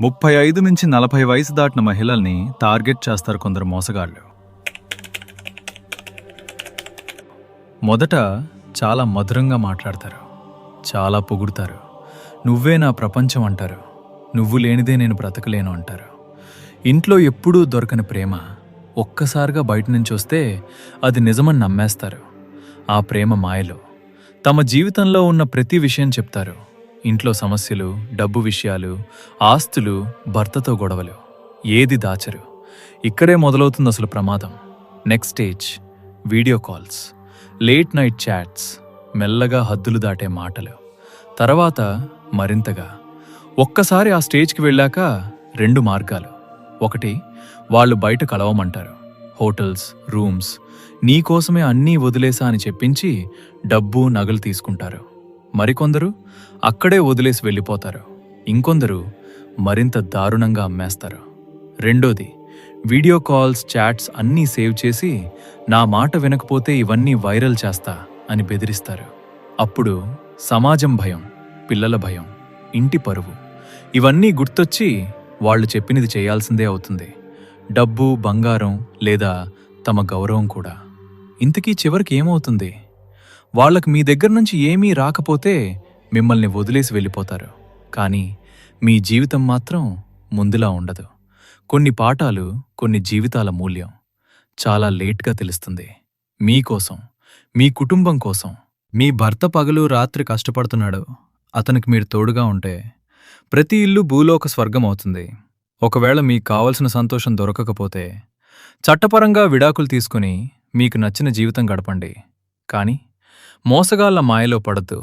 35-40 వయసు దాటిన మహిళల్ని టార్గెట్ చేస్తారు కొందరు మోసగాళ్ళు. మొదట చాలా మధురంగా మాట్లాడతారు, చాలా పొగుడుతారు. నువ్వే నా ప్రపంచం అంటారు. నువ్వు లేనిదే నేను బ్రతకలేను అంటారు. ఇంట్లో ఎప్పుడూ దొరకని ప్రేమ ఒక్కసారిగా బయట నుంచి వస్తే అది నిజమని నమ్మేస్తారు. ఆ ప్రేమ మాయలో తమ జీవితంలో ఉన్న ప్రతి విషయం చెప్తారు. ఇంట్లో సమస్యలు, డబ్బు విషయాలు, ఆస్తులు, భర్తతో గొడవలు, ఏది దాచరు. ఇక్కడే మొదలవుతుంది అసలు ప్రమాదం. Next stage video calls, late night chats, మెల్లగా హద్దులు దాటే మాటలు, తర్వాత మరింతగా. ఒక్కసారి ఆ స్టేజ్కి వెళ్ళాక 2 మార్గాలు. ఒకటి, వాళ్ళు బయట కలవమంటారు. హోటల్స్, రూమ్స్, నీకోసమే అన్నీ వదిలేసా అని చెప్పించి డబ్బు, నగలు తీసుకుంటారు. మరికొందరు అక్కడే వదిలేసి వెళ్ళిపోతారు. ఇంకొందరు మరింత దారుణంగా అమ్మేస్తారు. రెండోది, వీడియో కాల్స్, చాట్స్ అన్నీ సేవ్ చేసి నా మాట వినకపోతే ఇవన్నీ వైరల్ చేస్తా అని బెదిరిస్తారు. అప్పుడు సమాజం భయం, పిల్లల భయం, ఇంటి పరువు ఇవన్నీ గుర్తొచ్చి వాళ్ళు చెప్పినది చేయాల్సిందే అవుతుంది. డబ్బు, బంగారం లేదా తమ గౌరవం కూడా. ఇంతకీ చివరికి ఏమవుతుంది? వాళ్ళకు మీ దగ్గర నుంచి ఏమీ రాకపోతే మిమ్మల్ని వదిలేసి వెళ్ళిపోతారు. కానీ మీ జీవితం మాత్రం ముందులా ఉండదు. కొన్ని పాఠాలు, కొన్ని జీవితాల మూల్యం చాలా లేట్గా తెలుస్తుంది. మీకోసం, మీ కుటుంబం కోసం. మీ భర్త పగలు రాత్రి కష్టపడుతున్నాడు, అతనికి మీరు తోడుగా ఉంటే ప్రతి ఇల్లు భూలోక స్వర్గం అవుతుంది. ఒకవేళ మీకు కావలసిన సంతోషం దొరకకపోతే చట్టపరంగా విడాకులు తీసుకుని మీకు నచ్చిన జీవితం గడపండి. కానీ మోసగాళ్ల మాయలో పడద్దు.